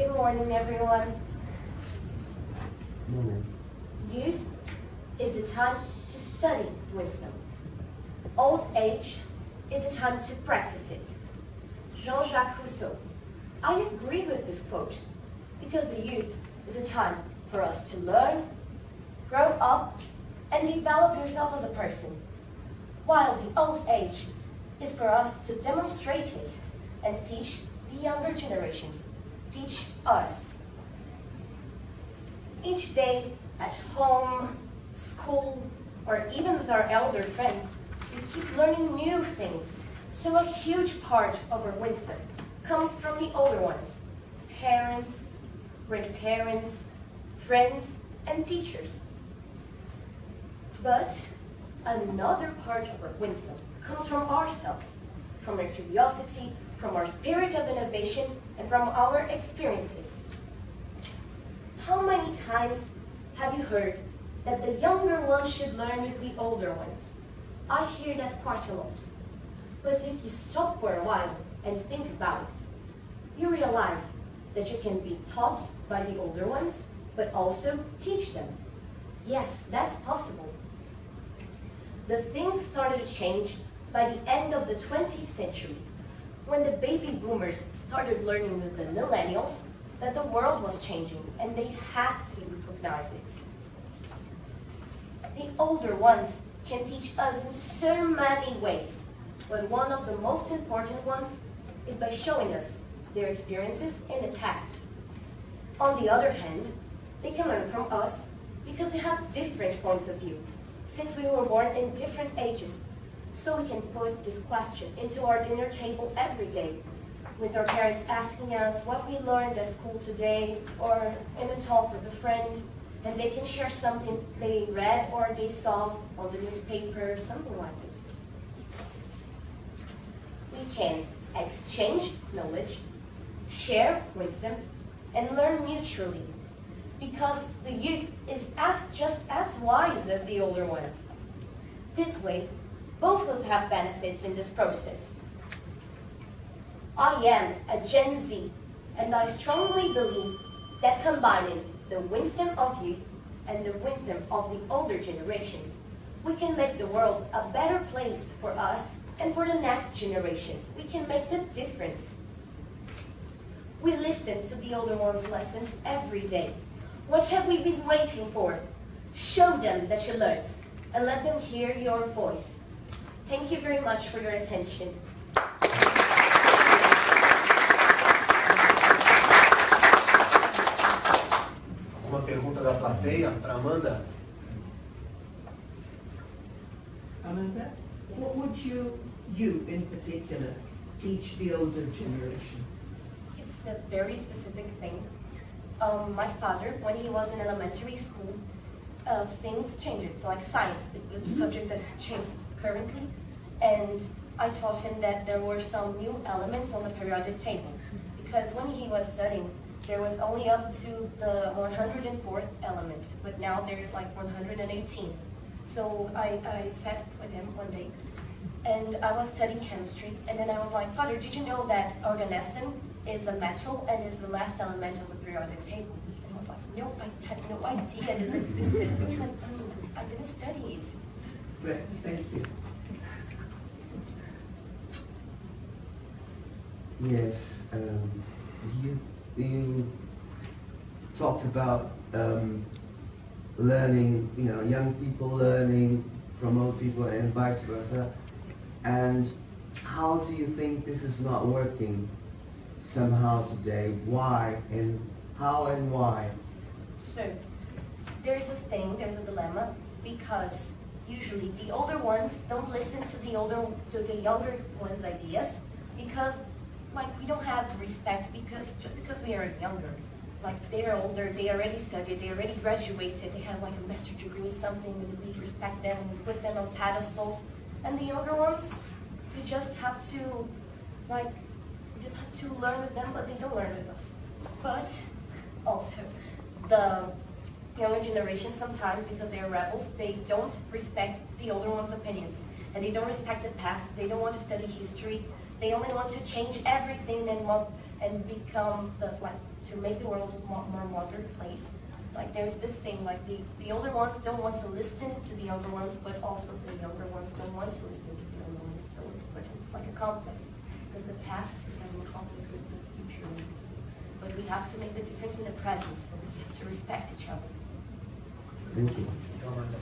Good morning, everyone. Morning. Youth is a time to study wisdom. Old age is a time to practice it. Jean-Jacques Rousseau. I agree with this quote because the youth is a time for us to learn, grow up, and develop yourself as a person, while the old age is for us to demonstrate it and teach the younger generations, teach us. Each day at home, school, or even with our elder friends, we keep learning new things. So a huge part of our wisdom comes from the older ones, parents, grandparents, friends, and teachers. But another part of our wisdom comes from ourselves, from our curiosity, from our spirit of innovation, and from our experiences. How many times have you heard that the younger ones should learn with the older ones? I hear that quite a lot. But if you stop for a while and think about it, you realize that you can be taught by the older ones, but also teach them. Yes, that's possible. The things started to change by the end of the 20th century, when the baby boomers started learning with the millennials that the world was changing and they had to recognize it. The older ones can teach us in so many ways, but one of the most important ones is by showing us their experiences in the past. On the other hand, they can learn from us because we have different points of view, since we were born in different ages. So we can put this question into our dinner table every day, with our parents asking us what we learned at school today, or in a talk with a friend, and they can share something they read or they saw on the newspaper, something like this. We can exchange knowledge, share wisdom, and learn mutually, because the youth is just as wise as the older ones. This way, both will have benefits in this process. I am a Gen Z, and I strongly believe that combining the wisdom of youth and the wisdom of the older generations, we can make the world a better place for us and for the next generations. We can make the difference. We listen to the older ones' lessons every day. What have we been waiting for? Show them that you learned, and let them hear your voice. Thank you very much for your attention. Uma pergunta da plateia para Amanda. Amanda, what would you in particular, teach the older generation? It's a very specific thing. My father, when he was in elementary school, things changed. Like science is the subject that changed currently. And I taught him that there were some new elements on the periodic table. Because when he was studying, there was only up to the 104th element, but now there's like 118. So I sat with him one day, and I was studying chemistry, and then I was like, Father, did you know that organesson is a metal and is the last element of the periodic table? And I was like, no, I had no idea this existed because I didn't study it. Right, thank you. Yes, you talked about learning, young people learning from old people and vice versa. And how do you think this is not working somehow today? Why and how and why? So there's a dilemma, because usually the older ones don't listen to the younger ones' ideas, because we don't have respect just because we are younger. Like, they are older, they already studied, they already graduated, they have like a master's degree in something, and we respect them, we put them on pedestals. And the younger ones, we just have to learn with them, but they don't learn with us. But also, the younger generation sometimes, because they are rebels, they don't respect the older ones' opinions. And they don't respect the past, they don't want to study history. They only want to change everything and become to make the world a more modern place. Like there's this thing, like the older ones don't want to listen to the younger ones, but also the younger ones don't want to listen to the older ones. So it's like a conflict, because the past is having conflict with the future. But we have to make the difference in the present, so we have to respect each other. Thank you. Então, Amanda.